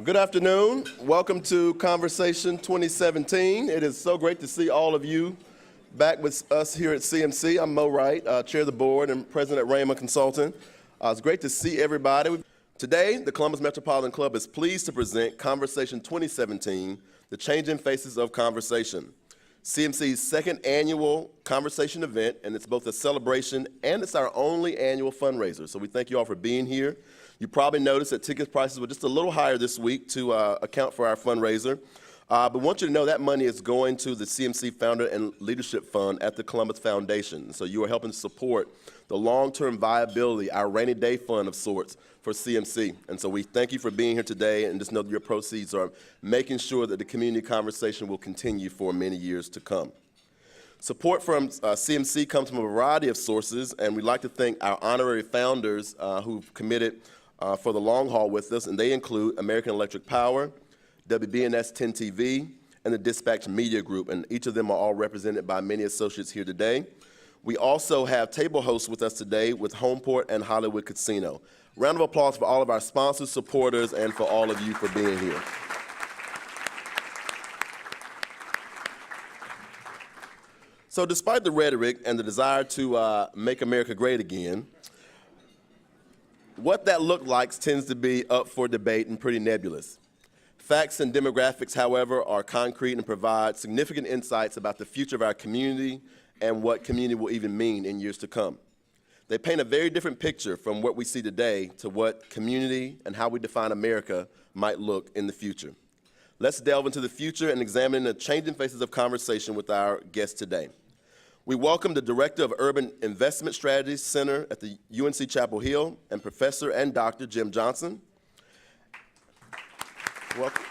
Good afternoon. Welcome to Conversation 2017. It is so great to see all of you back with us here at CMC. I'm Mo Wright, Chair of the Board and President at Raymond Consulting. It's great to see everybody. Today, the Columbus Metropolitan Club is pleased to present Conversation 2017, The Changing Faces of Conversation, CMC's second annual conversation event, and it's both a celebration and it's our only annual fundraiser. So we thank you all for being here. You probably noticed that ticket prices were just a little higher this week to account for our fundraiser. But I want you to know that money is going to the CMC Founder and Leadership Fund at the Columbus Foundation. So you are helping to support the long-term viability, our rainy day fund of sorts for CMC. And so we thank you for being here today, and just know that your proceeds are making sure that the community conversation will continue for many years to come. Support from CMC comes from a variety of sources, and we'd like to thank our honorary founders who've committed for the long haul with us, and they include American Electric Power, WBNS 10 TV, and the Dispatch Media Group, and each of them are all represented by many associates here today. We also have table hosts with us today with Homeport and Hollywood Casino. Round of applause for all of our sponsors, supporters, and for all of you for being here. So despite the rhetoric and the desire to make America great again, what that looked like tends to be up for debate and pretty nebulous. Facts and demographics, however, are concrete and provide significant insights about the future of our community and what community will even mean in years to come. They paint a very different picture from what we see today to what community and how we define America might look in the future. Let's delve into the future and examine the changing faces of conversation with our guest today. We welcome the Director of Urban Investment Strategies Center at the UNC Chapel Hill and Professor and Dr. Jim Johnson. Welcome.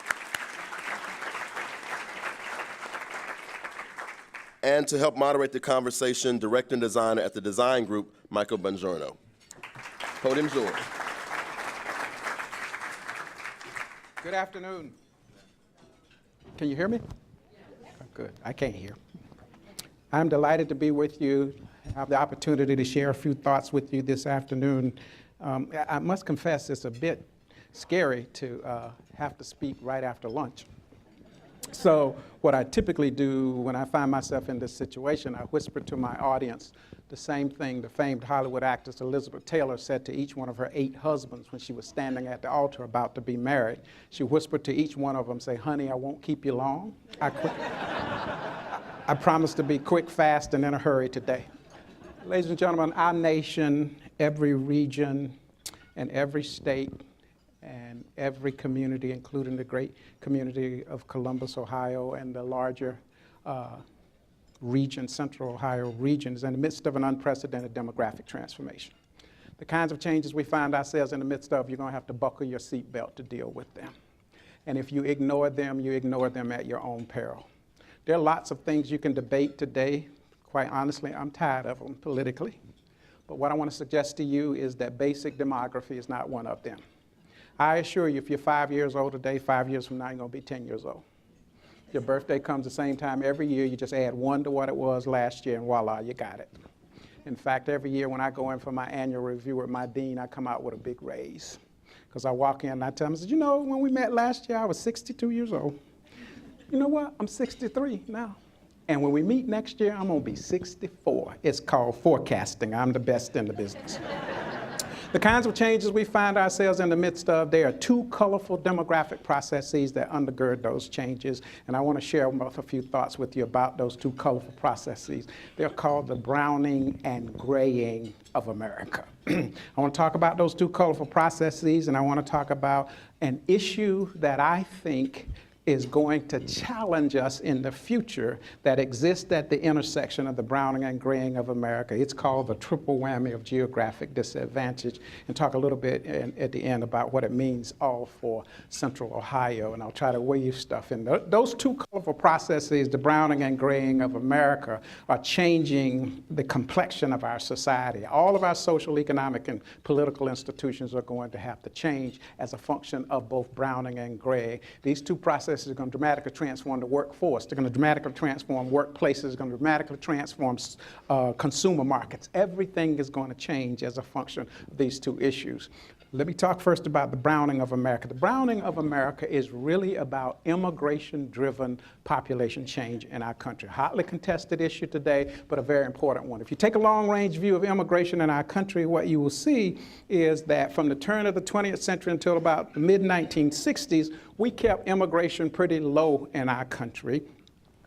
And to help moderate the conversation, Director and Designer at the Design Group, Michael Bongiorno. Podium's yours. Good afternoon. Can you hear me? Oh, good. I can't hear. I'm delighted to be with you, have the opportunity to share a few thoughts with you this afternoon. I must confess it's a bit scary to have to speak right after lunch. So what I typically do when I find myself in this situation, I whisper to my audience the same thing the famed Hollywood actress Elizabeth Taylor said to each one of her 8 husbands when she was standing at the altar about to be married. She whispered to each one of them, say, "Honey, I won't keep you long. I promise to be quick, fast, and in a hurry today." Ladies and gentlemen, our nation, every region, and every state, and every community, including the great community of Columbus, Ohio, and the larger region, Central Ohio region, is in the midst of an unprecedented demographic transformation. The kinds of changes we find ourselves in the midst of, you're going to have to buckle your seatbelt to deal with them. And if you ignore them at your own peril. There are lots of things you can debate today. Quite honestly, I'm tired of them politically. But what I want to suggest to you is that basic demography is not one of them. I assure you, if you're 5 years old today, 5 years from now, you're going to be 10 years old. Your birthday comes the same time every year. You just add 1 to what it was last year, and voila, you got it. In fact, every year when I go in for my annual review with my dean, I come out with a big raise. Because I walk in and I tell him, I said, you know, when we met last year, I was 62 years old. You know what? I'm 63 now. And when we meet next year, I'm going to be 64. It's called forecasting. I'm the best in the business. The kinds of changes we find ourselves in the midst of, there are 2 colorful demographic processes that undergird those changes, and I want to share a few thoughts with you about those 2 colorful processes. They're called the browning and graying of America. I want to talk about those 2 colorful processes, and I want to talk about an issue that I think is going to challenge us in the future that exists at the intersection of the browning and graying of America. It's called the triple whammy of geographic disadvantage, and talk a little bit at the end about what it means all for Central Ohio, and I'll try to weave stuff in. Those 2 colorful processes, the browning and graying of America, are changing the complexion of our society. All of our social, economic, and political institutions are going to have to change as a function of both browning and graying. These 2 processes are going to dramatically transform the workforce. They're going to dramatically transform workplaces. They're going to dramatically transform consumer markets. Everything is going to change as a function of these 2 issues. Let me talk first about the browning of America. The browning of America is really about immigration-driven population change in our country. Hotly contested issue today, but a very important one. If you take a long-range view of immigration in our country, what you will see is that from the turn of the 20th century until about the mid-1960s, we kept immigration pretty low in our country.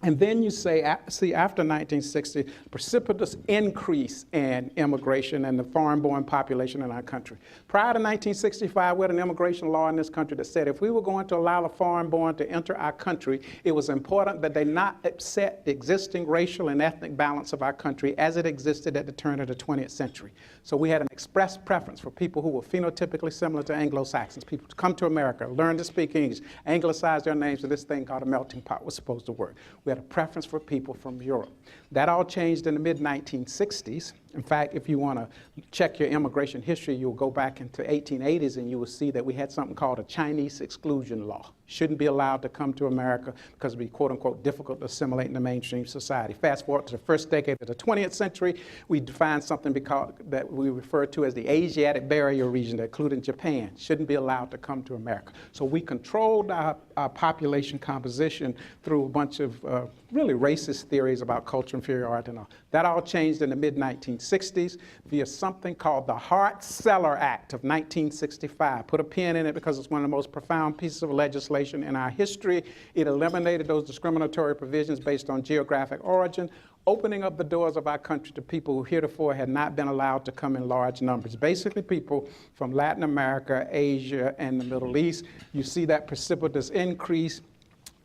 And then you see after 1960, precipitous increase in immigration and the foreign-born population in our country. Prior to 1965, we had an immigration law in this country that said if we were going to allow the foreign-born to enter our country, it was important that they not upset the existing racial and ethnic balance of our country as it existed at the turn of the 20th century. So we had an express preference for people who were phenotypically similar to Anglo-Saxons, people to come to America, learn to speak English, anglicize their names, and this thing called a melting pot was supposed to work. We had a preference for people from Europe. That all changed in the mid-1960s. In fact, if you want to check your immigration history, you'll go back into 1880s and you will see that we had something called a Chinese exclusion law. Shouldn't be allowed to come to America because it would be quote unquote difficult to assimilate in the mainstream society. Fast forward to the first decade of the 20th century, we defined something that we refer to as the Asiatic barrier region, that included Japan. Shouldn't be allowed to come to America. So we controlled our population composition through a bunch of really racist theories about cultural inferiority and all. That all changed in the mid-1960s via something called the Hart-Celler Act of 1965. Put a pin in it because it's one of the most profound pieces of legislation in our history. It eliminated those discriminatory provisions based on geographic origin, opening up the doors of our country to people who heretofore had not been allowed to come in large numbers. Basically people from Latin America, Asia, and the Middle East. You see that precipitous increase.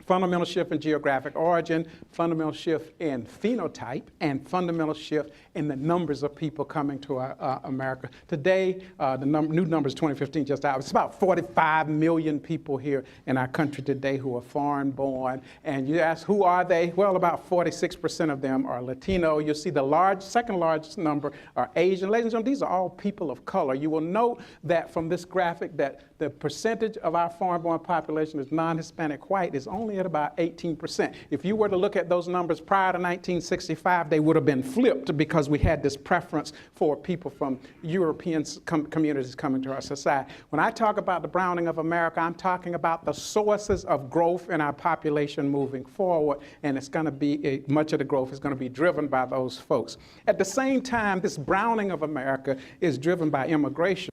Fundamental shift in geographic origin, fundamental shift in phenotype, and fundamental shift in the numbers of people coming to America. Today, the new numbers 2015 just out, it's about 45 million people here in our country today who are foreign born. And you ask, who are they? Well, about 46% of them are Latino. You'll see the second largest number are Asian. Ladies and gentlemen, these are all people of color. You will note that from this graphic that the percentage of our foreign-born population is non-Hispanic white is only at about 18%. If you were to look at those numbers prior to 1965, they would have been flipped because we had this preference for people from European communities coming to our society. When I talk about the browning of America, I'm talking about the sources of growth in our population moving forward, and it's going to be, much of the growth is going to be driven by those folks. At the same time, this browning of America is driven by immigration.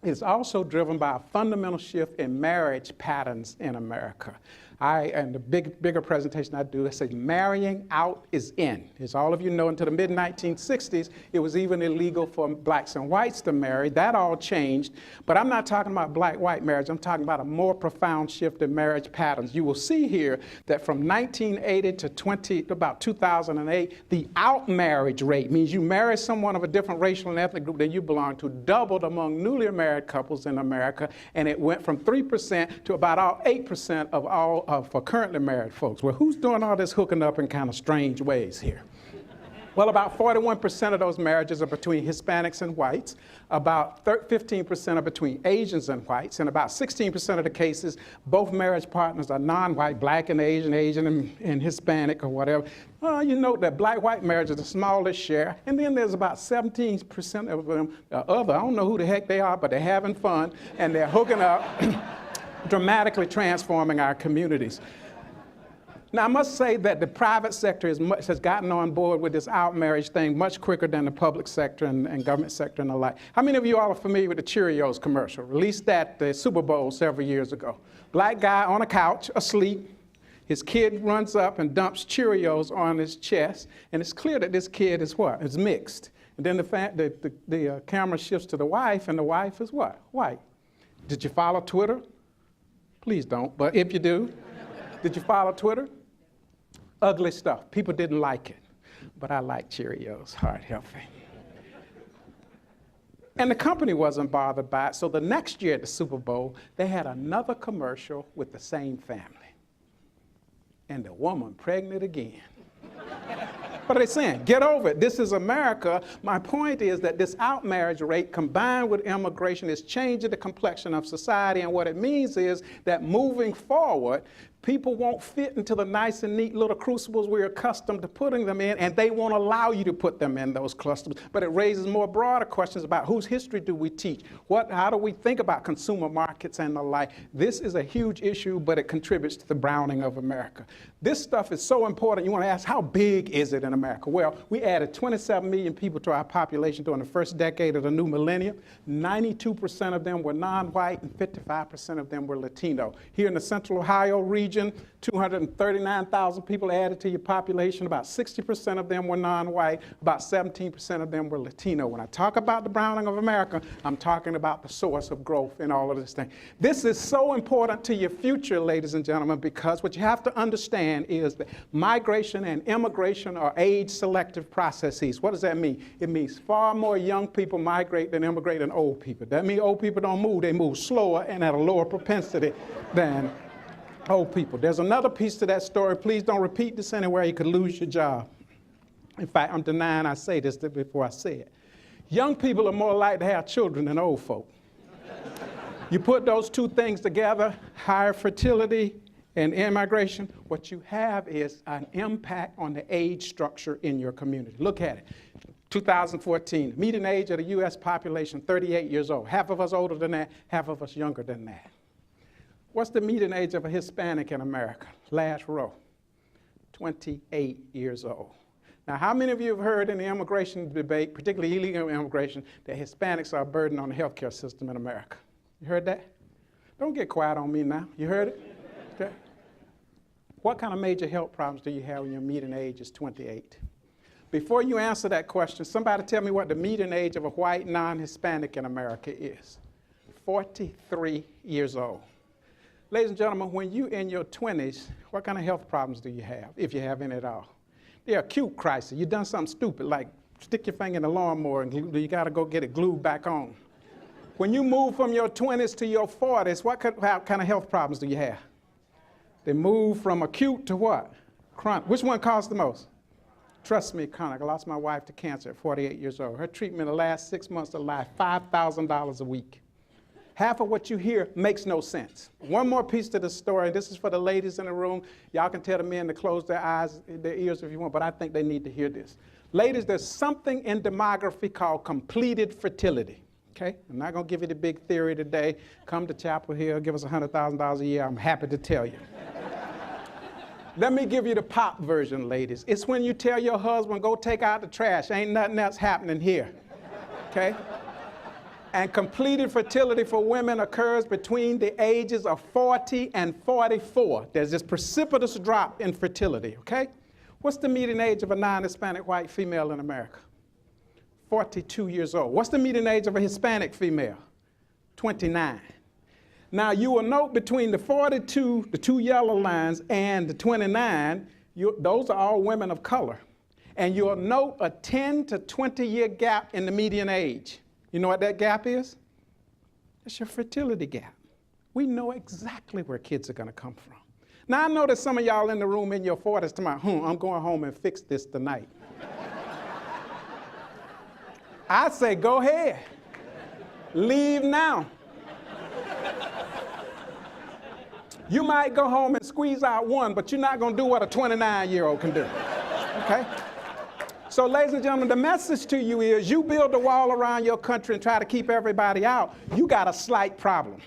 It's also driven by a fundamental shift in marriage patterns in America. And the bigger presentation I do, I say marrying out is in. As all of you know, until the mid-1960s, it was even illegal for blacks and whites to marry. That all changed. But I'm not talking about black-white marriage. I'm talking about a more profound shift in marriage patterns. You will see here that from 1980 to about 2008, the out-marriage rate, means you marry someone of a different racial and ethnic group than you belong to, doubled among newly married couples in America, and it went from 3% to about 8% of all for currently married folks. Well, who's doing all this hooking up in kind of strange ways here? Well, about 41% of those marriages are between Hispanics and whites, about 15% are between Asians and whites, and about 16% of the cases, both marriage partners are non-white, black and Asian, Asian and Hispanic or whatever. You note that black-white marriage is the smallest share, and then there's about 17% of them other. I don't know who the heck they are, but they're having fun, and they're hooking up, dramatically transforming our communities. Now, I must say that the private sector has gotten on board with this out-marriage thing much quicker than the public sector and government sector and the like. How many of you all are familiar with the Cheerios commercial? Released at the Super Bowl several years ago. Black guy on a couch, asleep. His kid runs up and dumps Cheerios on his chest, and it's clear that this kid is what? Is mixed. And then the camera shifts to the wife, and the wife is what? White. Did you follow Twitter? Please don't, but if you do, did you follow Twitter? Ugly stuff. People didn't like it, but I like Cheerios, heart healthy. And the company wasn't bothered by it, so the next year at the Super Bowl, they had another commercial with the same family. And the woman pregnant again. What are they saying? Get over it. This is America. My point is that this out-marriage rate combined with immigration is changing the complexion of society, and what it means is that moving forward, People won't fit into the nice and neat little crucibles we're accustomed to putting them in, and they won't allow you to put them in those crucibles. But it raises more broader questions about whose history do we teach? How do we think about consumer markets and the like? This is a huge issue, but it contributes to the browning of America. This stuff is so important. You want to ask, how big is it in America? Well, we added 27 million people to our population during the first decade of the new millennium. 92% of them were non-white and 55% of them were Latino. Here in the Central Ohio region, 239,000 people added to your population. About 60% of them were non-white. About 17% of them were Latino. When I talk about the browning of America, I'm talking about the source of growth in all of this thing. This is so important to your future, ladies and gentlemen, because what you have to understand is that migration and immigration are age-selective processes. What does that mean? It means far more young people migrate than immigrate than old people. That means old people don't move. They move slower and at a lower propensity than old people. There's another piece to that story. Please don't repeat this anywhere. You could lose your job. In fact, I'm denying I say this before I say it. Young people are more likely to have children than old folk. You put those two things together, higher fertility and immigration, what you have is an impact on the age structure in your community. Look at it. 2014, median age of the U.S. population, 38 years old. Half of us older than that, half of us younger than that. What's the median age of a Hispanic in America? Last row, 28 years old. Now, how many of you have heard in the immigration debate, particularly illegal immigration, that Hispanics are a burden on the healthcare system in America? You heard that? Don't get quiet on me now. You heard it? Okay. What kind of major health problems do you have when your median age is 28? Before you answer that question, somebody tell me what the median age of a white non-Hispanic in America is. 43 years old. Ladies and gentlemen, when you're in your 20s, what kind of health problems do you have, if you have any at all? They're acute crisis. You've done something stupid, like stick your finger in the lawnmower and you got to go get it glued back on. When you move from your 20s to your 40s, what kind of health problems do you have? They move from acute to what? Chronic. Which one costs the most? Trust me, chronic. I lost my wife to cancer at 48 years old. Her treatment the last 6 months of life, $5,000 a week. Half of what you hear makes no sense. One more piece to the story. This is for the ladies in the room. Y'all can tell the men to close their eyes, their ears if you want, but I think they need to hear this. Ladies, there's something in demography called completed fertility. Okay? I'm not going to give you the big theory today. Come to Chapel Hill, give us $100,000 a year. I'm happy to tell you. Let me give you the pop version, ladies. It's when you tell your husband, go take out the trash. Ain't nothing else happening here. Okay? And completed fertility for women occurs between the ages of 40 and 44. There's this precipitous drop in fertility, okay? What's the median age of a non-Hispanic white female in America? 42 years old. What's the median age of a Hispanic female? 29. Now, you will note between the 42, the two yellow lines, and the 29, those are all women of color. And you'll note a 10 to 20-year gap in the median age. You know what that gap is? It's your fertility gap. We know exactly where kids are going to come from. Now, I know that some of y'all in the room in your 40s tonight, I'm going home and fix this tonight. I say, go ahead. Leave now. You might go home and squeeze out one, but you're not going to do what a 29-year-old can do. Okay? So, ladies and gentlemen, the message to you is you build a wall around your country and try to keep everybody out, you got a slight problem.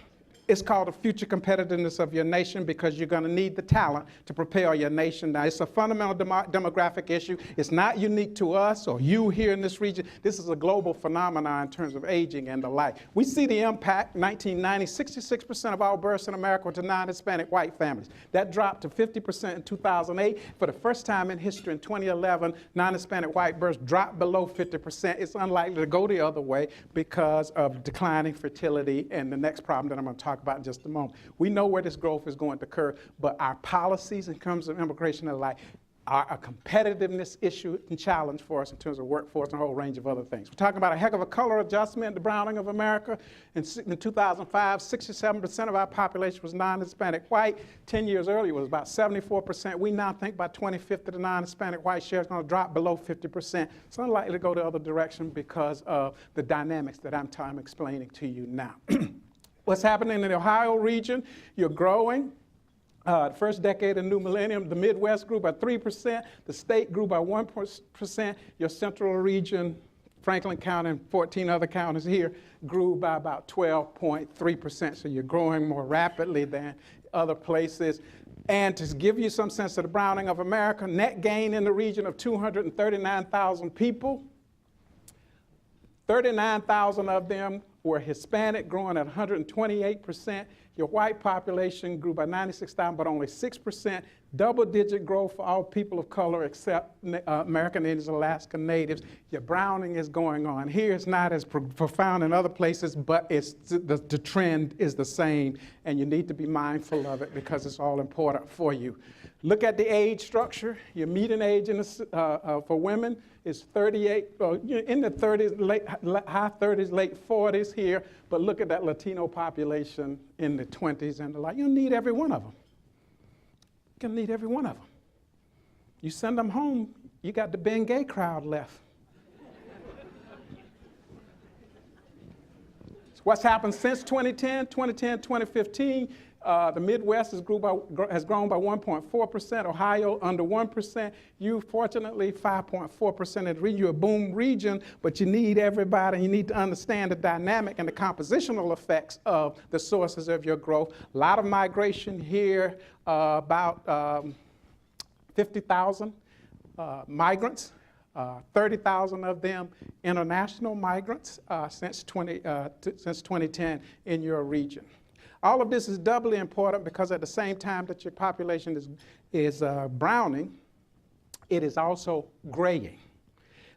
It's called the future competitiveness of your nation because you're going to need the talent to propel your nation. Now, it's a fundamental demographic issue. It's not unique to us or you here in this region. This is a global phenomenon in terms of aging and the like. We see the impact. 1990, 66% of all births in America were to non-Hispanic white families. That dropped to 50% in 2008. For the first time in history in 2011, non-Hispanic white births dropped below 50%. It's unlikely to go the other way because of declining fertility and the next problem that I'm going to talk about in just a moment. We know where this growth is going to occur, but our policies in terms of immigration and the like are a competitiveness issue and challenge for us in terms of workforce and a whole range of other things. We're talking about a heck of a color adjustment, the browning of America. In 2005, 67% of our population was non-Hispanic white. 10 years earlier, it was about 74%. We now think by 2050, the non-Hispanic white share is going to drop below 50%. It's unlikely to go the other direction because of the dynamics that I'm explaining to you now. What's happening in the Ohio region? You're growing. The first decade of the new millennium, the Midwest grew by 3%, the state grew by 1%, your central region, Franklin County and 14 other counties here, grew by about 12.3%. So you're growing more rapidly than other places. And to give you some sense of the browning of America, net gain in the region of 239,000 people. 39,000 of them were Hispanic, growing at 128%. Your white population grew by 96,000, but only 6%. Double-digit growth for all people of color except American Indians, Alaska Natives. Your browning is going on. Here it's not as profound in other places, but it's the trend is the same, and you need to be mindful of it because it's all important for you. Look at the age structure. Your median age for women is 38, in the 30s, high 30s, late 40s here, but look at that Latino population in the 20s and the like. You need every one of them. You're going to need every one of them. You send them home, you got the Bengay crowd left. What's happened since 2010, 2015, the Midwest has grown by 1.4%, Ohio under 1%, you fortunately 5.4% of the region. You're a boom region, but you need everybody, you need to understand the dynamic and the compositional effects of the sources of your growth. A lot of migration here, about 50,000 migrants. 30,000 of them international migrants since 2010 in your region. All of this is doubly important because at the same time that your population is browning, it is also graying.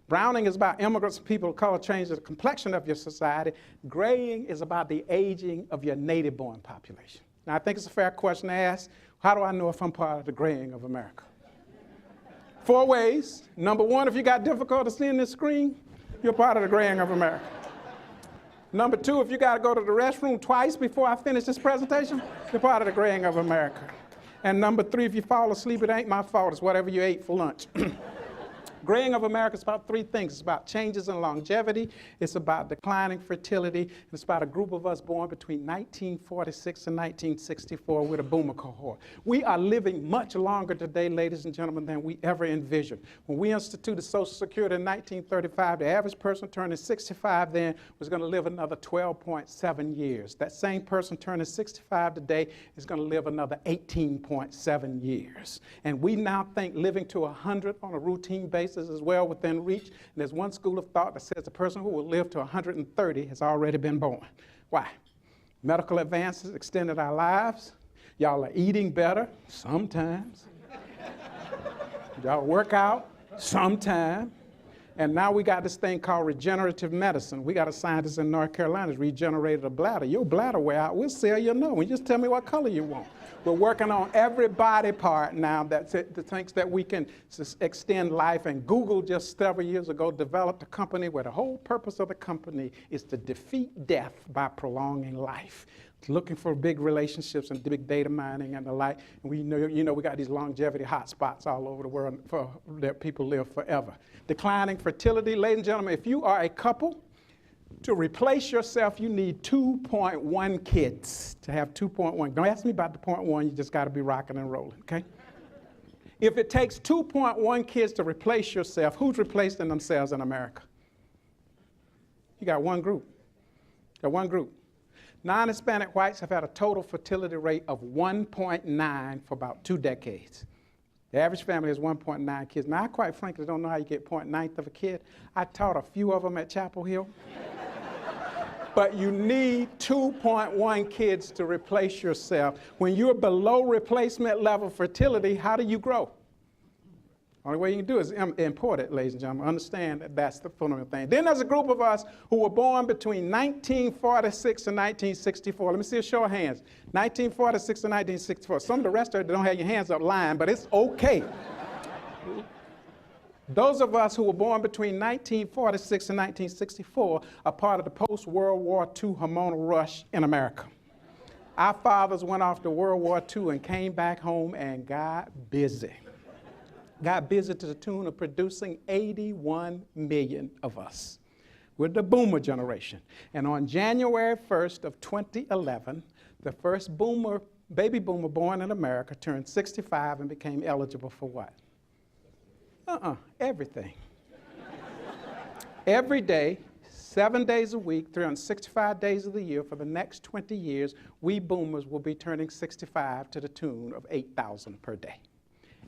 Browning is about immigrants and people of color changing the complexion of your society. Graying is about the aging of your native-born population. Now, I think it's a fair question to ask. How do I know if I'm part of the graying of America? 4 ways. Number 1, if you got difficulty seeing this screen, you're part of the graying of America. Number 2, if you got to go to the restroom twice before I finish this presentation, you're part of the graying of America. And number 3, if you fall asleep, it ain't my fault. It's whatever you ate for lunch. Graying of America is about 3 things. It's about changes in longevity, it's about declining fertility, and it's about a group of us born between 1946 and 1964 with a boomer cohort. We are living much longer today, ladies and gentlemen, than we ever envisioned. When we instituted Social Security in 1935, the average person turning 65 then was going to live another 12.7 years. That same person turning 65 today is going to live another 18.7 years. And we now think living to 100 on a routine basis is well within reach. And there's one school of thought that says the person who will live to 130 has already been born. Why? Medical advances extended our lives. Y'all are eating better sometimes. Y'all work out sometime. And now we got this thing called regenerative medicine. We got a scientist in North Carolina who's regenerated a bladder. Your bladder wear out, we'll sell you no. You just tell me what color you want. We're working on every body part now that thinks that we can extend life. And Google just several years ago developed a company where the whole purpose of the company is to defeat death by prolonging life. It's looking for big relationships and big data mining and the like. And we know, we got these longevity hotspots all over the world that people live forever. Declining fertility, ladies and gentlemen, if you are a couple, to replace yourself, you need 2.1 kids to have 2.1. Don't ask me about the 0.1, you just got to be rocking and rolling, okay? If it takes 2.1 kids to replace yourself, who's replacing themselves in America? You got one group. You got one group. Non-Hispanic whites have had a total fertility rate of 1.9 for about 2 decades. The average family has 1.9 kids. Now, I quite frankly don't know how you get 0.9 of a kid. I taught a few of them at Chapel Hill. But you need 2.1 kids to replace yourself. When you're below replacement level fertility, how do you grow? Only way you can do it is import it, ladies and gentlemen. Understand that that's the fundamental thing. Then there's a group of us who were born between 1946 and 1964. Let me see a show of hands. 1946 and 1964. Some of the rest of you don't have your hands up lying, but it's okay. Those of us who were born between 1946 and 1964 are part of the post-World War II hormonal rush in America. Our fathers went off to World War II and came back home and got busy. Got busy to the tune of producing 81 million of us. We're the boomer generation. And on January 1st of 2011, the first boomer baby boomer born in America turned 65 and became eligible for what? Everything. Every day, 7 days a week, 365 days of the year, for the next 20 years, we boomers will be turning 65 to the tune of $8,000 per day.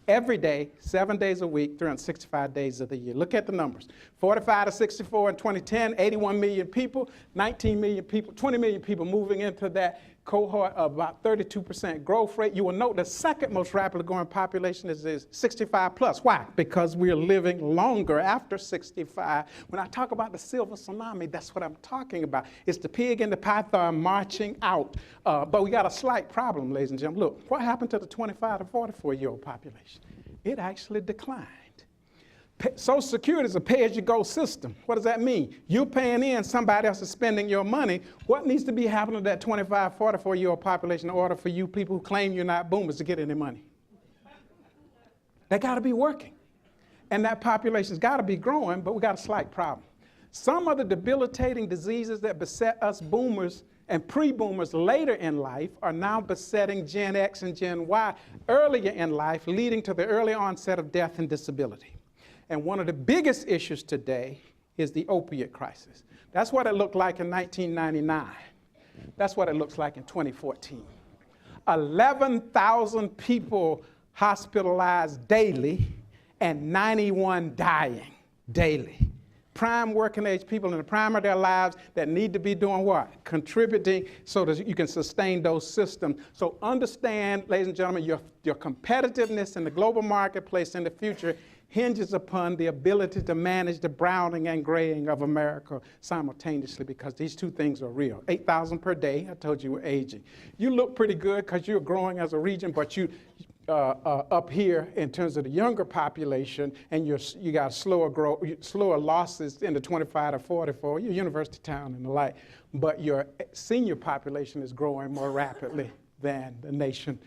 Every day, 7 days a week, 365 days of the year. Look at the numbers. 45 to 64 in 2010, 81 million people, 19 million people, 20 million people moving into that cohort of about 32% growth rate. You will note the second most rapidly growing population is 65 plus. Why? Because we're living longer after 65. When I talk about the silver tsunami, that's what I'm talking about. It's the pig and the python marching out. But we got a slight problem, ladies and gentlemen. Look, what happened to the 25 to 44-year-old population? It actually declined. Social Security is a pay-as-you-go system. What does that mean? You're paying in, somebody else is spending your money. What needs to be happening to that 25, 44-year-old population in order for you people who claim you're not boomers to get any money? They got to be working. And that population's got to be growing, but we got a slight problem. Some of the debilitating diseases that beset us boomers and pre-boomers later in life are now besetting Gen X and Gen Y earlier in life, leading to the early onset of death and disability. And one of the biggest issues today is the opiate crisis. That's what it looked like in 1999. That's what it looks like in 2014. 11,000 people hospitalized daily and 91 dying daily. Prime working age people in the prime of their lives that need to be doing what? Contributing so that you can sustain those systems. So understand, ladies and gentlemen, your competitiveness in the global marketplace in the future hinges upon the ability to manage the browning and graying of America simultaneously, because these two things are real. 8,000 per day, I told you we're aging. You look pretty good because you're growing as a region, but you up here in terms of the younger population, and you got slower growth, slower losses in the 25 to 44, your university town and the like, but your senior population is growing more rapidly than the nation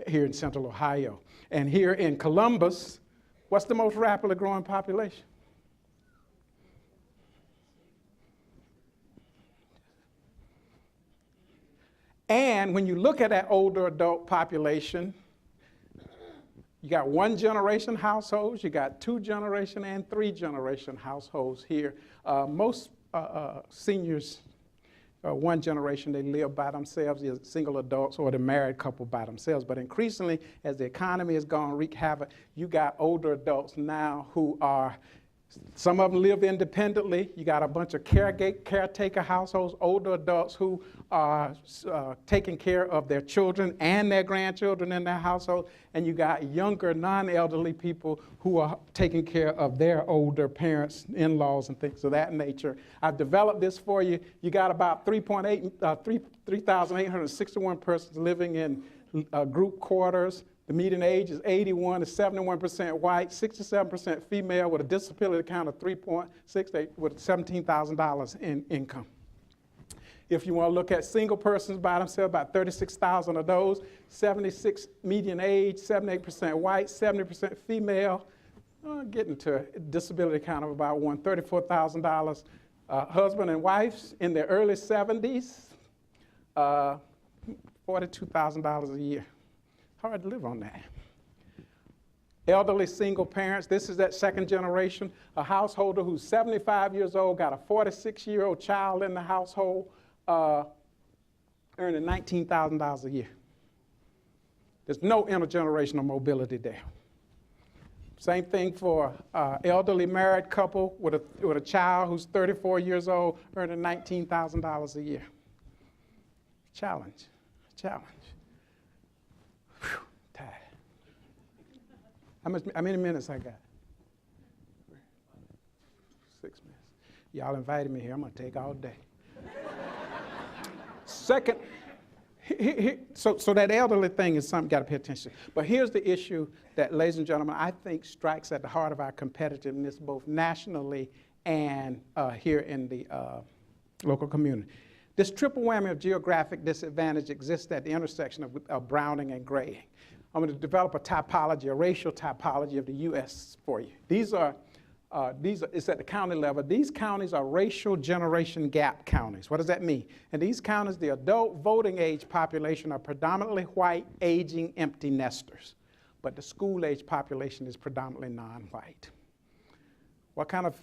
here in Central Ohio. And here in Columbus, what's the most rapidly growing population? And when you look at that older adult population, you got one generation households, you got two generation and three generation households here. Most seniors, one generation, they live by themselves, either single adults or the married couple by themselves. But increasingly, as the economy has gone wreak havoc, you got older adults now who are, some of them live independently. You got a bunch of caretaker households, older adults who are taking care of their children and their grandchildren in their household. And you got younger, non-elderly people who are taking care of their older parents, in-laws, and things of that nature. I've developed this for you. You got about 3,861 persons living in group quarters. The median age is 81, is 71% white, 67% female, with a disability count of 3.68, with $17,000 in income. If you want to look at single persons by themselves, about 36,000 of those, 76 median age, 78% white, 70% female, getting to a disability count of about $34,000. Husband and wives in their early 70s, $42,000 a year. Hard to live on that. Elderly single parents, this is that second generation, a householder who's 75 years old, got a 46-year-old child in the household, earning $19,000 a year. There's no intergenerational mobility there. Same thing for elderly married couple with a child who's 34 years old, earning $19,000 a year. Challenge. Whew, tired. How many minutes I got? 6 minutes. Y'all invited me here. I'm going to take all day. Second, so that elderly thing is something you got to pay attention to. But here's the issue that, ladies and gentlemen, I think strikes at the heart of our competitiveness, both nationally and here in the local community. This triple whammy of geographic disadvantage exists at the intersection of browning and graying. I'm going to develop a typology, a racial typology of the U.S. for you. These are It's at the county level. These counties are racial generation gap counties. What does that mean? In these counties, the adult voting age population are predominantly white, aging empty nesters. But the school age population is predominantly non-white. What kind of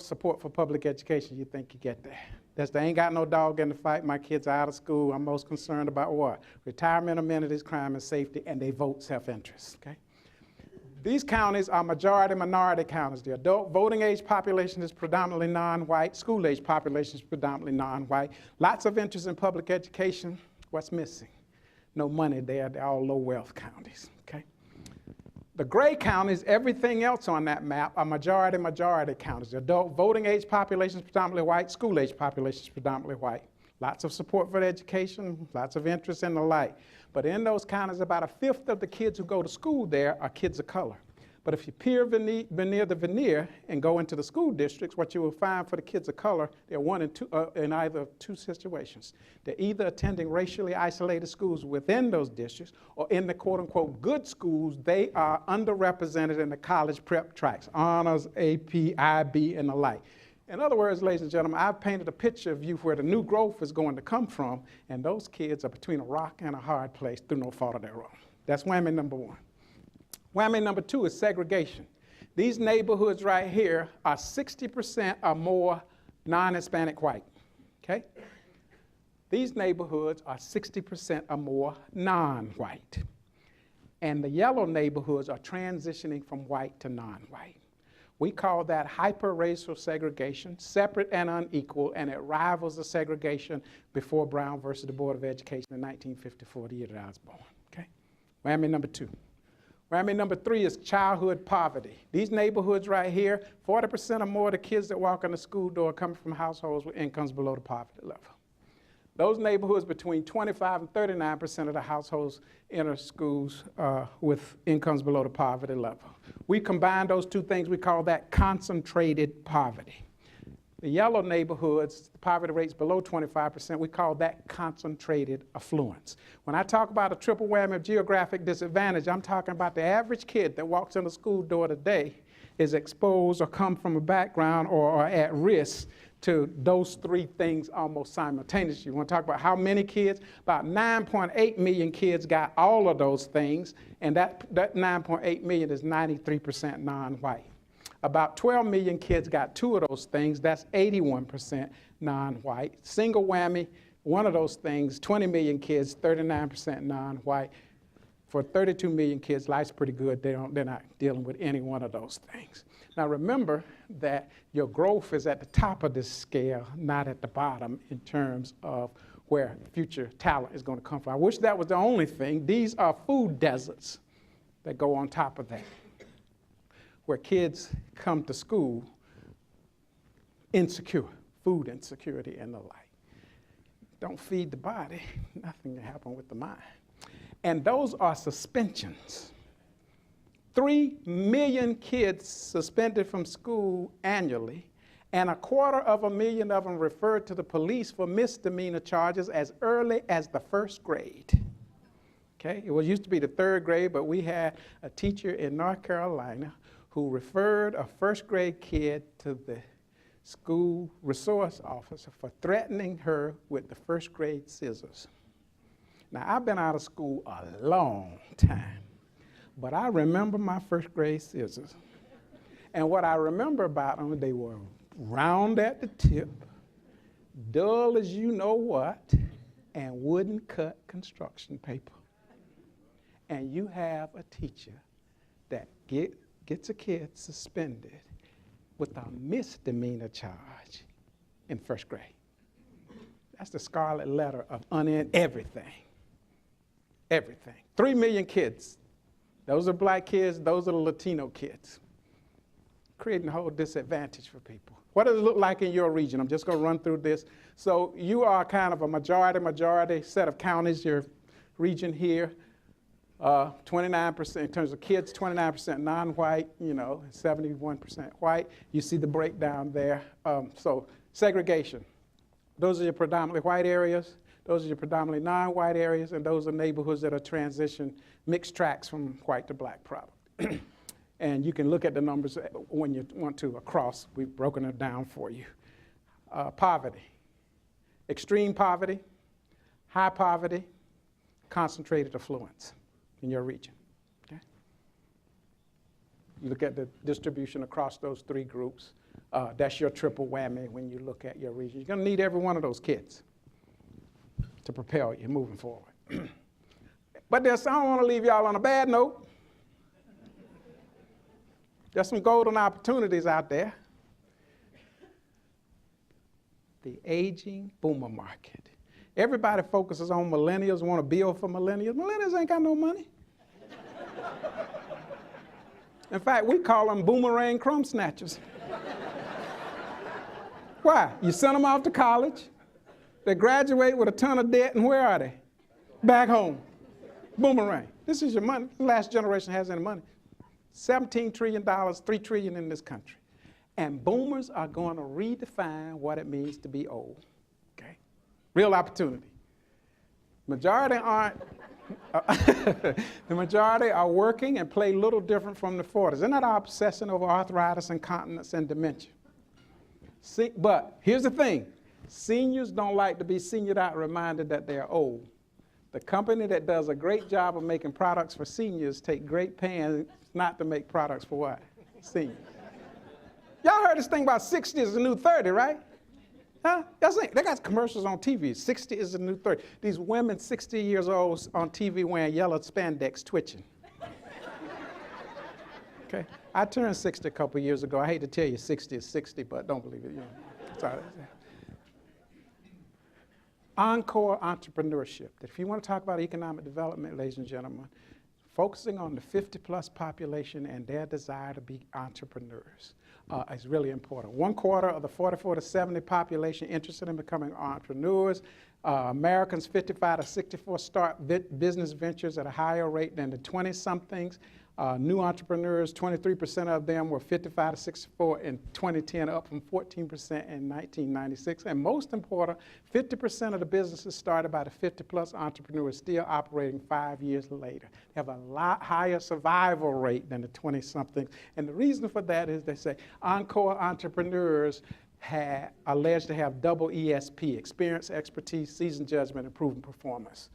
support for public education you think you get there? They ain't got no dog in the fight. My kids are out of school. I'm most concerned about what? Retirement, amenities, crime, and safety, and they vote self-interest, okay? These counties are majority-minority counties. The adult voting age population is predominantly non-white. School age population is predominantly non-white. Lots of interest in public education. What's missing? No money there. They're all low-wealth counties, okay? The gray counties, everything else on that map, are majority-majority counties. The adult voting age population is predominantly white. School age population is predominantly white. Lots of support for education, lots of interest in the like. But in those counties, about a fifth of the kids who go to school there are kids of color. But if you peer veneer the veneer and go into the school districts, what you will find for the kids of color, they're in either of two situations. They're either attending racially isolated schools within those districts, or in the quote-unquote good schools, they are underrepresented in the college prep tracks, honors, AP, IB, and the like. In other words, ladies and gentlemen, I've painted a picture of you where the new growth is going to come from, and those kids are between a rock and a hard place through no fault of their own. That's whammy number one. Whammy number two is segregation. These neighborhoods right here are 60% or more non-Hispanic white, okay? These neighborhoods are 60% or more non-white. And the yellow neighborhoods are transitioning from white to non-white. We call that hyper-racial segregation, separate and unequal, and it rivals the segregation before Brown versus the Board of Education in 1954, the year that I was born, okay? Whammy number two. Whammy number three is childhood poverty. These neighborhoods right here, 40% or more of the kids that walk in the school door come from households with incomes below the poverty level. Those neighborhoods, between 25 and 39% of the households enter schools with incomes below the poverty level. We combine those two things, we call that concentrated poverty. The yellow neighborhoods, the poverty rate's below 25%, we call that concentrated affluence. When I talk about a triple whammy of geographic disadvantage, I'm talking about the average kid that walks in the school door today is exposed or come from a background or are at risk to those three things almost simultaneously. You want to talk about how many kids? About 9.8 million kids got all of those things, and that 9.8 million is 93% non-white. About 12 million kids got two of those things, that's 81% non-white. Single whammy, one of those things, 20 million kids, 39% non-white. For 32 million kids, life's pretty good. They're not dealing with any one of those things. Now remember that your growth is at the top of this scale, not at the bottom in terms of where future talent is going to come from. I wish that was the only thing. These are food deserts that go on top of that, where kids come to school insecure, food insecurity and the like. Don't feed the body, nothing can happen with the mind. And those are suspensions. 3 million kids suspended from school annually, and 250,000 of them referred to the police for misdemeanor charges as early as the first grade. Okay, it was used to be the third grade, but we had a teacher in North Carolina who referred a first grade kid to the school resource officer for threatening her with the first grade scissors. Now, I've been out of school a long time, but I remember my first grade scissors. And what I remember about them, they were round at the tip, dull as you know what, and wouldn't cut construction paper. And you have a teacher that gets a kid suspended with a misdemeanor charge in first grade. That's the scarlet letter of everything. Everything. 3 million kids. Those are black kids, those are the Latino kids. Creating a whole disadvantage for people. What does it look like in your region? I'm just going to run through this. So you are kind of a majority set of counties, your region here. 29% in terms of kids, 29% non-white, 71% white. You see the breakdown there. So segregation. Those are your predominantly white areas. Those are your predominantly non-white areas, and those are neighborhoods that are transition, mixed tracks from white to black product. And you can look at the numbers when you want to across. We've broken it down for you. Poverty, extreme poverty, high poverty, concentrated affluence in your region. Okay? You look at the distribution across those three groups. That's your triple whammy when you look at your region. You're going to need every one of those kids to propel you moving forward. But I don't want to leave y'all on a bad note. There's some golden opportunities out there. The aging boomer market. Everybody focuses on millennials, want to build for millennials. Millennials ain't got no money. In fact, we call them boomerang crumb snatchers. Why? You send them off to college, they graduate with a ton of debt, and where are they? Back home. Boomerang. This is your money. The last generation has any money. $17 trillion, $3 trillion in this country. And boomers are going to redefine what it means to be old. Okay? Real opportunity. Majority aren't. The majority are working and play little different from the 40s. They're not obsessing over arthritis, incontinence, and dementia. See, but here's the thing. Seniors don't like to be seniored out reminded that they're old. The company that does a great job of making products for seniors take great pains not to make products for what? Seniors. Y'all heard this thing about 60 is the new 30, right? Huh? They got commercials on TV. 60 is the new 30. These women 60 years old on TV wearing yellow spandex twitching. Okay? I turned 60 a couple years ago. I hate to tell you 60 is 60, but don't believe it. You know. Sorry. Encore Entrepreneurship. If you want to talk about economic development, ladies and gentlemen, focusing on the 50-plus population and their desire to be entrepreneurs is really important. 1/4 of the 44 to 70 population interested in becoming entrepreneurs. Americans 55 to 64 start business ventures at a higher rate than the 20-somethings. New entrepreneurs, 23% of them were 55 to 64 in 2010, up from 14% in 1996. And most important, 50% of the businesses started by the 50-plus entrepreneurs still operating 5 years later. They have a lot higher survival rate than the 20-somethings. And the reason for that is they say Encore entrepreneurs are alleged to have double ESP, experience, expertise, seasoned judgment, and proven performance.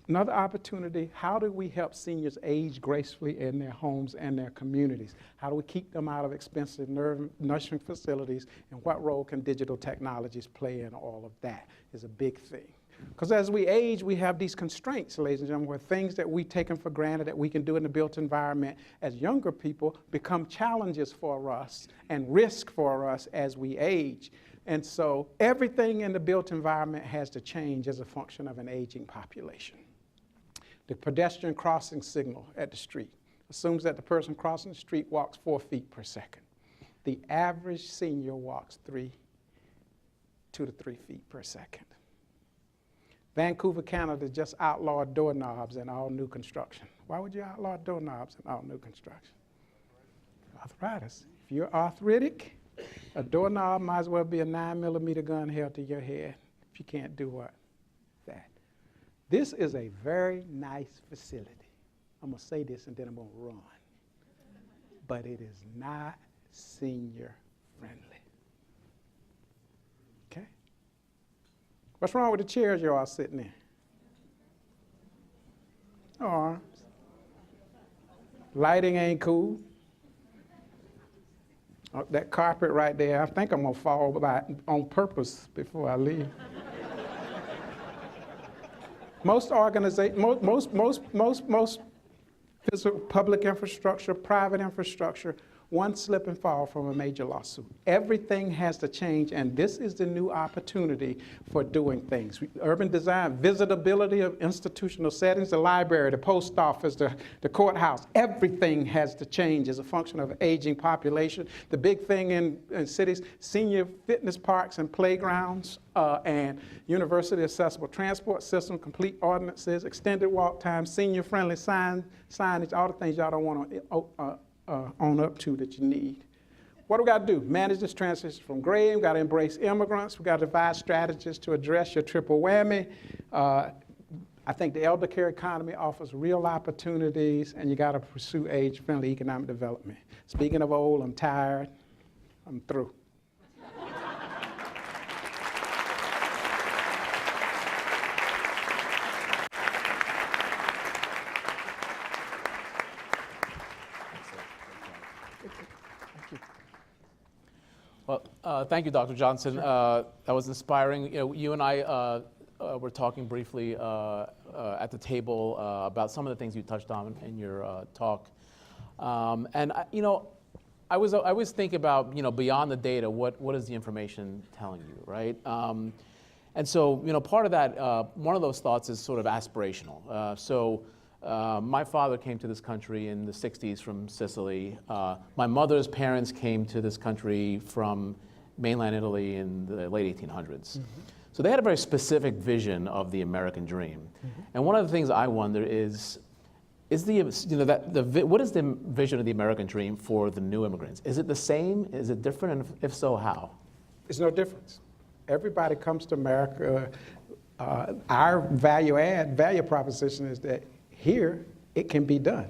Another opportunity, how do we help seniors age gracefully in their homes and their communities? How do we keep them out of expensive nursing facilities? And what role can digital technologies play in all of that is a big thing. Because as we age, we have these constraints, ladies and gentlemen, where things that we taken for granted that we can do in the built environment as younger people become challenges for us and risk for us as we age. And so everything in the built environment has to change as a function of an aging population. The pedestrian crossing signal at the street assumes that the person crossing the street walks 4 feet per second. The average senior walks 2 to 3 feet per second. Vancouver, Canada just outlawed doorknobs in all new construction. Why would you outlaw doorknobs in all new construction? Arthritis. If you're arthritic, a doorknob might as well be a 9mm gun held to your head if you can't do what? That. This is a very nice facility. I'm going to say this and then I'm going to run. But it is not senior friendly. Okay? What's wrong with the chairs you're all sitting in? No arms. Lighting ain't cool. Oh, that carpet right there, I think I'm going to fall by on purpose before I leave. Most organizations, most physical public infrastructure, private infrastructure, one slip and fall from a major lawsuit. Everything has to change, and this is the new opportunity for doing things. Urban design, visitability of institutional settings, the library, the post office, the courthouse, everything has to change as a function of an aging population. The big thing in cities, senior fitness parks and playgrounds, and university accessible transport system, complete ordinances, extended walk time, senior-friendly signage, all the things y'all don't want to own up to that you need. What do we got to do? Manage this transition from grade. We've got to embrace immigrants. We've got to devise strategies to address your triple whammy. I I think the elder care economy offers real opportunities, and you got to pursue age-friendly economic development. Speaking of old, I'm tired. I'm through. Well, thank you, Dr. Johnson. That was inspiring. You know, you and I were talking briefly at the table about some of the things you touched on in your talk. You know, I was thinking about, you know, beyond the data, what is the information telling you, right? And so, you know, part of that, one of those thoughts is sort of aspirational. My father came to this country in the 60s from Sicily. My mother's parents came to this country from mainland Italy in the late 1800s. Mm-hmm. So they had a very specific vision of the American dream. Mm-hmm. And one of the things I wonder is the, you know, what is the vision of the American dream for the new immigrants? Is it the same? Is it different? And if so, how? There's no difference. Everybody comes to America. Our value proposition is that here, it can be done.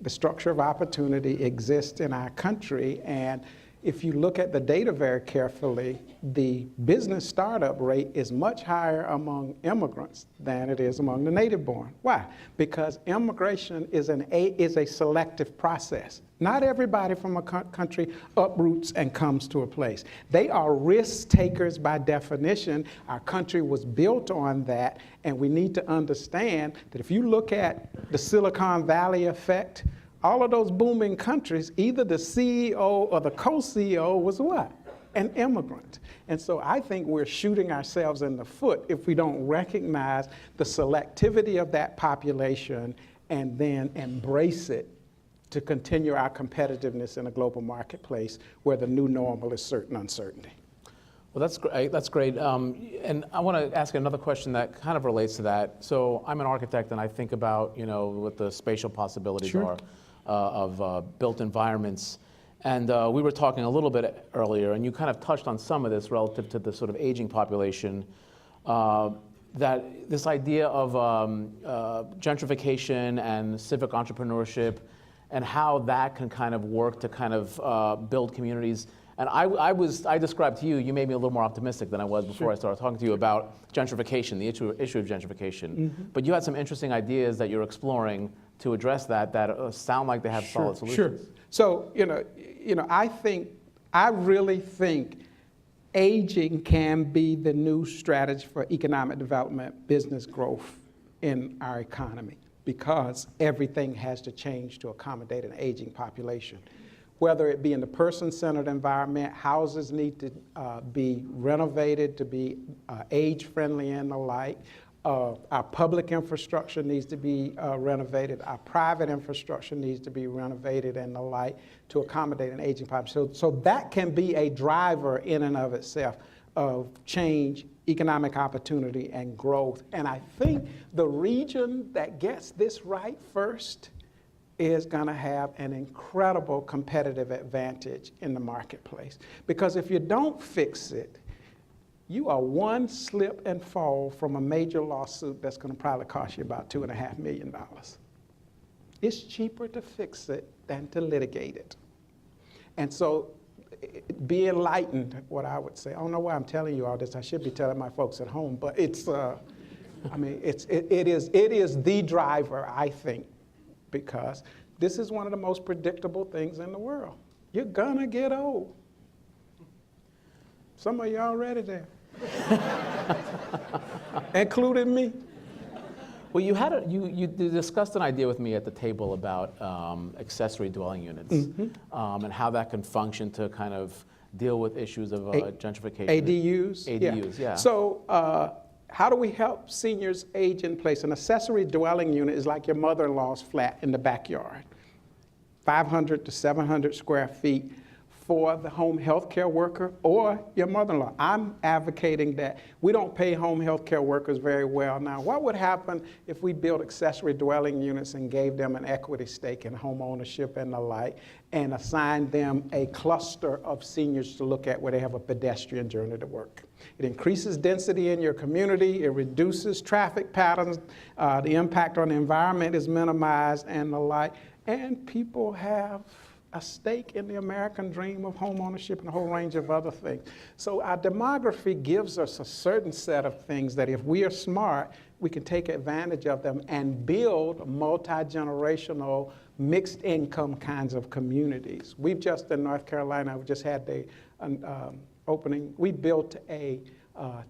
The structure of opportunity exists in our country, and if you look at the data very carefully, the business startup rate is much higher among immigrants than it is among the native born. Why? Because immigration is a selective process. Not everybody from a country uproots and comes to a place. They are risk takers by definition. Our country was built on that, and we need to understand that if you look at the Silicon Valley effect, all of those booming countries, either the CEO or the co-CEO was what? An immigrant. And so I think we're shooting ourselves in the foot if we don't recognize the selectivity of that population and then embrace it to continue our competitiveness in a global marketplace where the new normal is certain uncertainty. Well, that's great. That's great. And I want to ask another question that kind of relates to that. So I'm an architect, and I think about, you know, what the spatial possibilities Sure. are of built environments. And we were talking a little bit earlier, and you kind of touched on some of this relative to the sort of aging population, that this idea of gentrification and civic entrepreneurship and how that can kind of work to kind of build communities. And I described to you, you made me a little more optimistic than I was before. Sure. I started talking to you about gentrification, the issue of gentrification. Mm-hmm. But you had some interesting ideas that you're exploring to address that sound like they have solid solutions. Sure. So, I really think aging can be the new strategy for economic development, business growth in our economy, because everything has to change to accommodate an aging population. Whether it be in the person-centered environment, houses need to be renovated to be age-friendly and the like. Our public infrastructure needs to be renovated. Our private infrastructure needs to be renovated and the like to accommodate an aging population. So that can be a driver in and of itself of change, economic opportunity, and growth. And I think the region that gets this right first is going to have an incredible competitive advantage in the marketplace. Because if you don't fix it, you are one slip and fall from a major lawsuit that's going to probably cost you about $2.5 million. It's cheaper to fix it than to litigate it. And so be enlightened, what I would say. I don't know why I'm telling you all this. I should be telling my folks at home, but it's, it is the driver, I think, because this is one of the most predictable things in the world. You're gonna get old. Some of you already there, including me. Well, you discussed an idea with me at the table about accessory dwelling units, mm-hmm. And how that can function to kind of deal with issues of gentrification. ADUs? ADUs, yeah. So how do we help seniors age in place? An accessory dwelling unit is like your mother-in-law's flat in the backyard. 500 to 700 square feet, for the home health care worker or your mother-in-law. I'm advocating that we don't pay home health care workers very well now. What would happen if we built accessory dwelling units and gave them an equity stake in home ownership and the like, and assigned them a cluster of seniors to look at where they have a pedestrian journey to work? It increases density in your community, it reduces traffic patterns, the impact on the environment is minimized and the like, and people have a stake in the American dream of home ownership and a whole range of other things. So our demography gives us a certain set of things that if we are smart, we can take advantage of them and build multi-generational, mixed income kinds of communities. We've just, in North Carolina, we just had the opening. We built a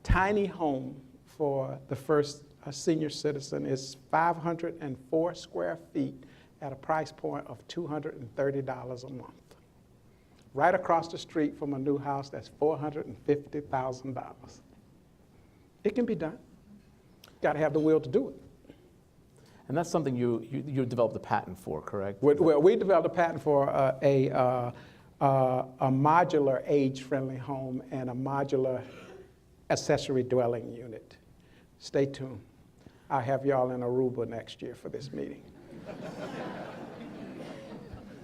tiny home for the first senior citizen. It's 504 square feet at a price point of $230 a month. Right across the street from a new house that's $450,000. It can be done. Got to have the will to do it. And that's something you developed a patent for, correct? Well, we developed a patent for a modular age-friendly home and a modular accessory dwelling unit. Stay tuned. I'll have y'all in Aruba next year for this meeting.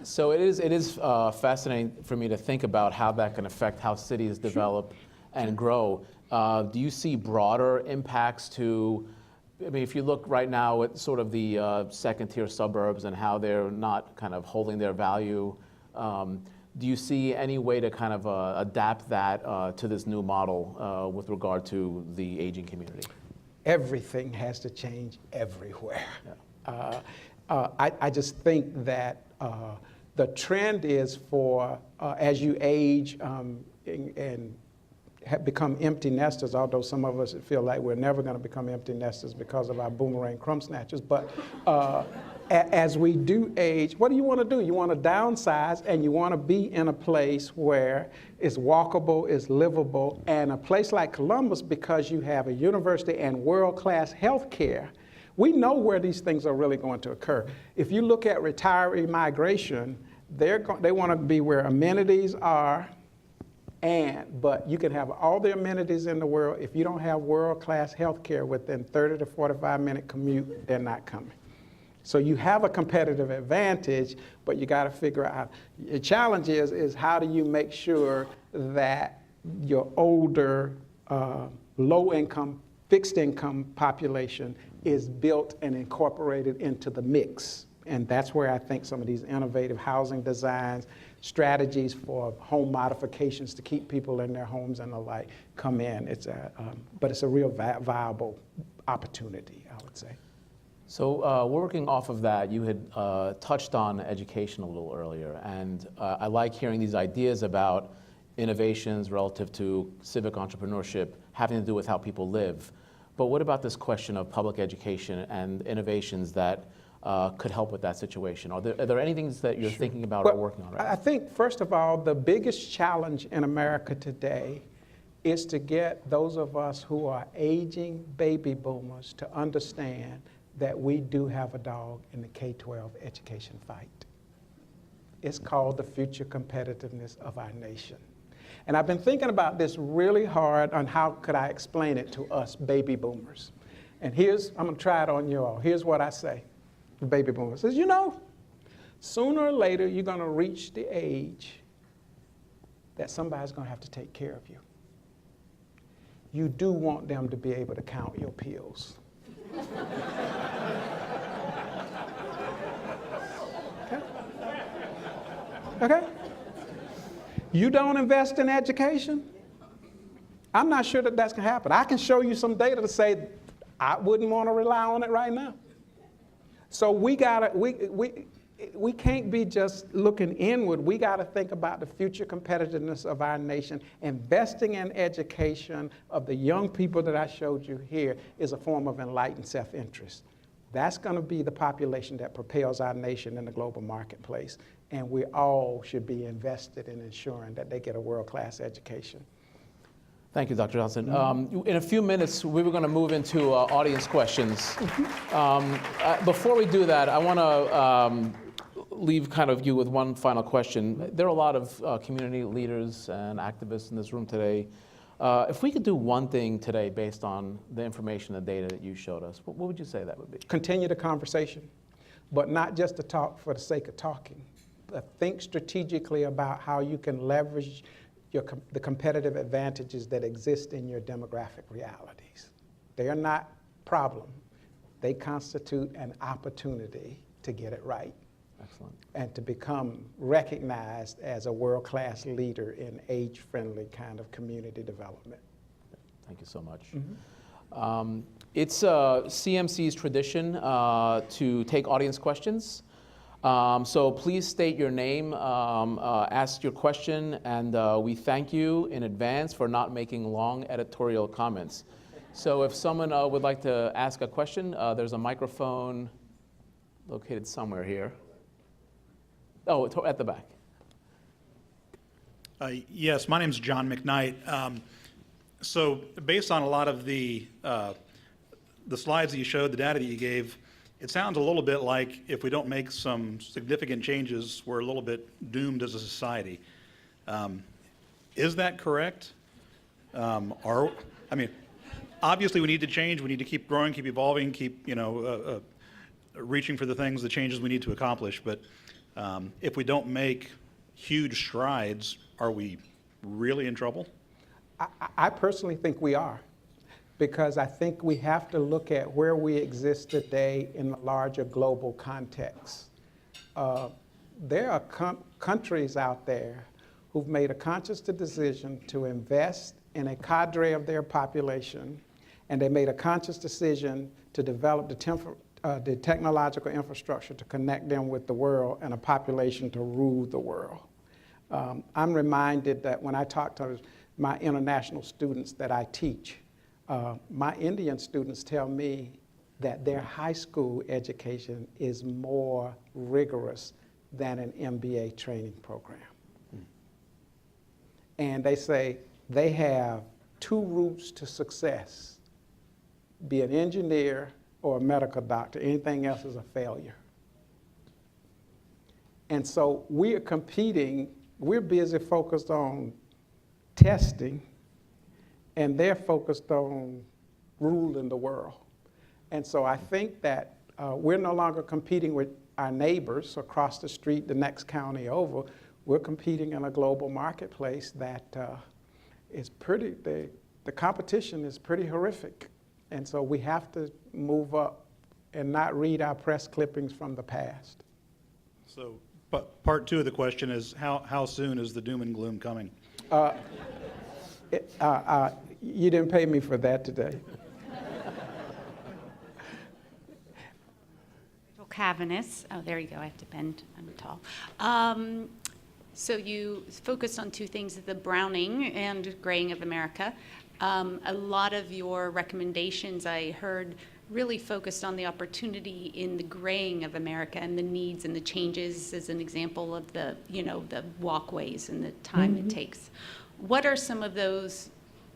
So it is fascinating for me to think about how that can affect how cities develop and grow. Do you see broader impacts to, I mean, if you look right now at sort of the second-tier suburbs and how they're not kind of holding their value, do you see any way to kind of adapt that to this new model with regard to the aging community? Everything has to change everywhere. Yeah. I just think that the trend is for, as you age and become empty nesters, although some of us feel like we're never going to become empty nesters because of our boomerang crumb snatchers, but as we do age, what do you want to do? You want to downsize, and you want to be in a place where it's walkable, it's livable, and a place like Columbus, because you have a university and world-class health care, we know where these things are really going to occur. If you look at retiree migration, they want to be where amenities are, but you can have all the amenities in the world. If you don't have world-class health care within 30 to 45-minute commute, they're not coming. So you have a competitive advantage, but you got to figure out, the challenge is how do you make sure that your older, low-income, fixed-income population is built and incorporated into the mix. And that's where I think some of these innovative housing designs, strategies for home modifications to keep people in their homes and the like come in. But it's a real viable opportunity, I would say. So working off of that, you had touched on education a little earlier, and I like hearing these ideas about innovations relative to civic entrepreneurship having to do with how people live. But what about this question of public education and innovations that could help with that situation? Are there any things that you're thinking about or working on right now? I think, first of all, the biggest challenge in America today is to get those of us who are aging baby boomers to understand that we do have a dog in the K-12 education fight. It's called the future competitiveness of our nation. And I've been thinking about this really hard on how could I explain it to us baby boomers. And I'm gonna try it on you all. Here's what I say. The baby boomer says, you know, sooner or later you're gonna reach the age that somebody's gonna have to take care of you. You do want them to be able to count your pills. Okay? You don't invest in education? I'm not sure that that's going to happen. I can show you some data to say I wouldn't want to rely on it right now. So we can't be just looking inward. We got to think about the future competitiveness of our nation. Investing in education of the young people that I showed you here is a form of enlightened self-interest. That's going to be the population that propels our nation in the global marketplace. And we all should be invested in ensuring that they get a world-class education. Thank you, Dr. Johnson. In a few minutes, we were going to move into audience questions. Before we do that, I want to leave kind of you with one final question. There are a lot of community leaders and activists in this room today. If we could do one thing today based on the information and data that you showed us, what would you say that would be? Continue the conversation, but not just to talk for the sake of talking. But think strategically about how you can leverage the competitive advantages that exist in your demographic realities. They are not problem. They constitute an opportunity to get it right. Excellent. And to become recognized as a world-class leader in age-friendly kind of community development. Thank you so much. It's CMC's tradition to take audience questions. So please state your name, ask your question, and we thank you in advance for not making long editorial comments. So if someone would like to ask a question, there's a microphone located somewhere here. Oh, at the back. Yes, my name's John McKnight. So based on a lot of the slides that you showed, the data that you gave, it sounds a little bit like if we don't make some significant changes, we're a little bit doomed as a society. Is that correct? Obviously we need to change, we need to keep growing, keep evolving, keep reaching for the things, the changes we need to accomplish, but if we don't make huge strides, are we really in trouble? I personally think we are, because I think we have to look at where we exist today in the larger global context. There are countries out there who've made a conscious decision to invest in a cadre of their population, and they made a conscious decision to develop the technological infrastructure to connect them with the world and a population to rule the world. I'm reminded that when I talk to my international students that I teach, my Indian students tell me that their high school education is more rigorous than an MBA training program. And they say they have two routes to success: be an engineer or a medical doctor. Anything else is a failure. And so we are competing, we're busy focused on testing, and they're focused on ruling the world. And so I think that we're no longer competing with our neighbors across the street, the next county over. We're competing in a global marketplace that is pretty, the competition is pretty horrific. And so we have to move up and not read our press clippings from the past. So, but part two of the question is, how soon is the doom and gloom coming? You didn't pay me for that today. Cavernous. Oh, there you go. I have to bend. I'm tall. So you focused on two things: the browning and graying of America. A lot of your recommendations, I heard, really focused on the opportunity in the graying of America and the needs and the changes, as an example of the walkways and the time it takes. What are some of those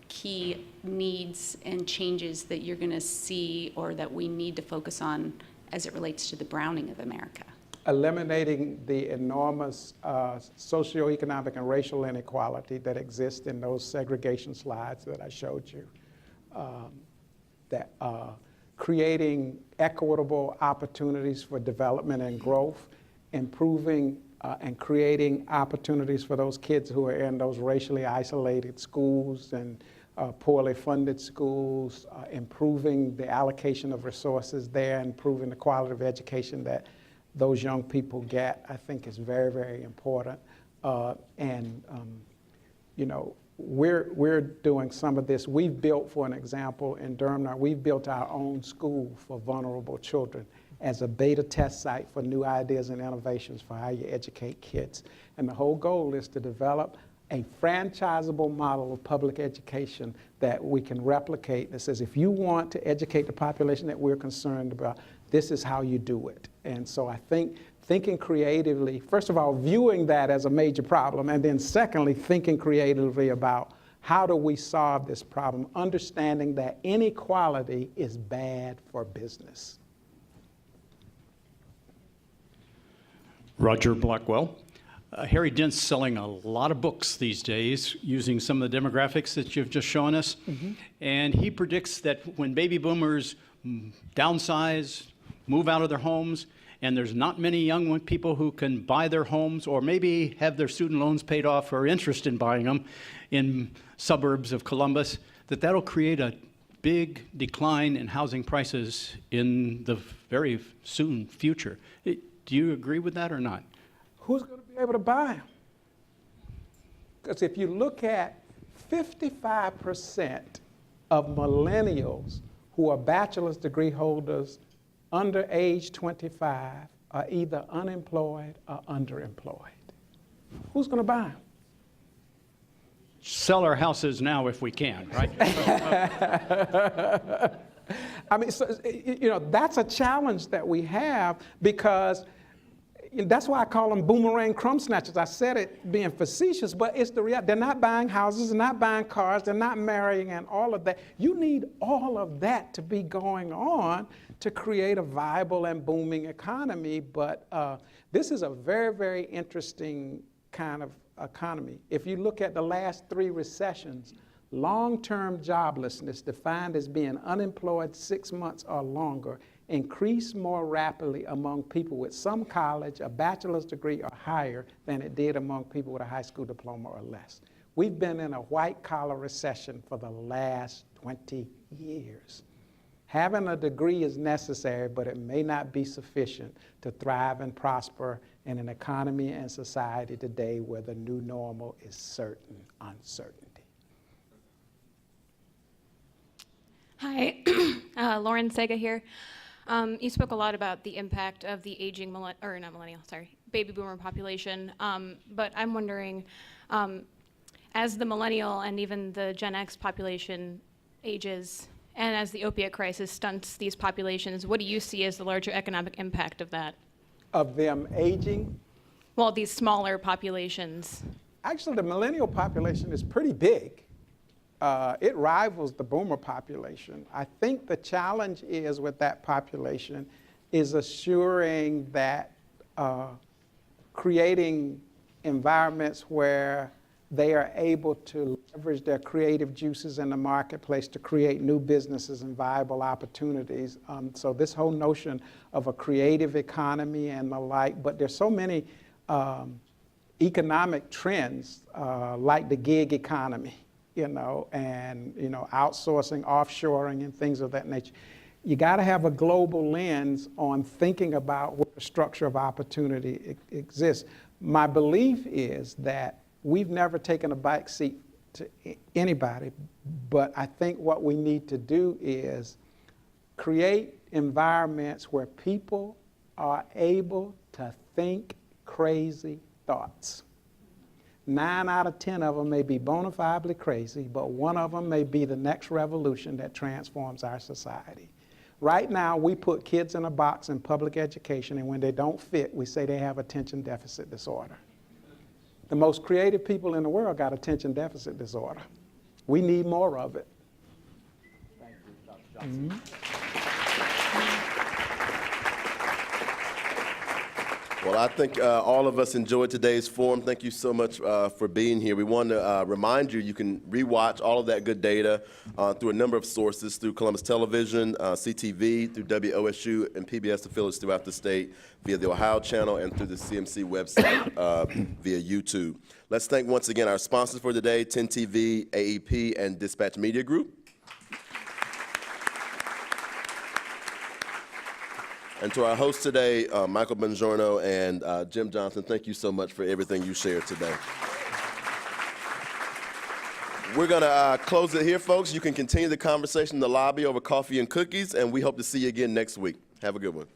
key needs and changes that you're going to see, or that we need to focus on as it relates to the browning of America? Eliminating the enormous socioeconomic and racial inequality that exists in those segregation slides that I showed you. Creating equitable opportunities for development and growth, improving and creating opportunities for those kids who are in those racially isolated schools and poorly funded schools, improving the allocation of resources there, improving the quality of education that those young people get, I think is very, very important. We're doing some of this. We've built, for an example, in Durham, we've built our own school for vulnerable children as a beta test site for new ideas and innovations for how you educate kids. And the whole goal is to develop a franchisable model of public education that we can replicate that says, if you want to educate the population that we're concerned about, this is how you do it. And so I think thinking creatively, first of all, viewing that as a major problem, and then secondly, thinking creatively about how do we solve this problem, understanding that inequality is bad for business. Roger Blackwell. Harry Dent's selling a lot of books these days using some of the demographics that you've just shown us. And he predicts that when baby boomers downsize, move out of their homes, and there's not many young people who can buy their homes or maybe have their student loans paid off or interest in buying them in suburbs of Columbus, that'll create a big decline in housing prices in the very soon future. Do you agree with that or not? Who's going to be able to buy them? Because if you look at 55% of millennials who are bachelor's degree holders under age 25 are either unemployed or underemployed. Who's going to buy them? Sell our houses now if we can, right? I mean, so, that's a challenge that we have because that's why I call them boomerang crumb snatchers. I said it being facetious, but it's the reality. They're not buying houses, they're not buying cars, they're not marrying and all of that. You need all of that to be going on to create a viable and booming economy. But this is a very, very interesting kind of economy. If you look at the last 3 recessions, long-term joblessness, defined as being unemployed 6 months or longer, increased more rapidly among people with some college, a bachelor's degree or higher than it did among people with a high school diploma or less. We've been in a white-collar recession for the last 20 years. Having a degree is necessary, but it may not be sufficient to thrive and prosper in an economy and society today where the new normal is certain uncertainty. Hi, Lauren Sega here. You spoke a lot about the impact of the aging baby boomer population, but I'm wondering, as the millennial and even the Gen X population ages, and as the opiate crisis stunts these populations, what do you see as the larger economic impact of that? Of them aging? Well, these smaller populations. Actually, the millennial population is pretty big. It rivals the boomer population. I think the challenge is with that population is assuring that creating environments where they are able to leverage their creative juices in the marketplace to create new businesses and viable opportunities. So this whole notion of a creative economy and the like, but there's so many economic trends like the gig economy, and outsourcing, offshoring, and things of that nature. You got to have a global lens on thinking about what the structure of opportunity exists. My belief is that we've never taken a back seat to anybody, but I think what we need to do is create environments where people are able to think crazy thoughts. 9 out of 10 of them may be bona fide crazy, but one of them may be the next revolution that transforms our society. Right now, we put kids in a box in public education, and when they don't fit, we say they have attention deficit disorder. The most creative people in the world got attention deficit disorder. We need more of it. Thank you, Dr. Johnson. Well, I think all of us enjoyed today's forum. Thank you so much for being here. We want to remind you, you can rewatch all of that good data through a number of sources, through Columbus Television, CTV, through WOSU and PBS affiliates throughout the state, via the Ohio channel, and through the CMC website via YouTube. Let's thank once again our sponsors for today, 10 TV, AEP, and Dispatch Media Group. And to our hosts today, Michael Bongiorno and Jim Johnson, thank you so much for everything you shared today. We're going to close it here, folks. You can continue the conversation in the lobby over coffee and cookies, and we hope to see you again next week. Have a good one.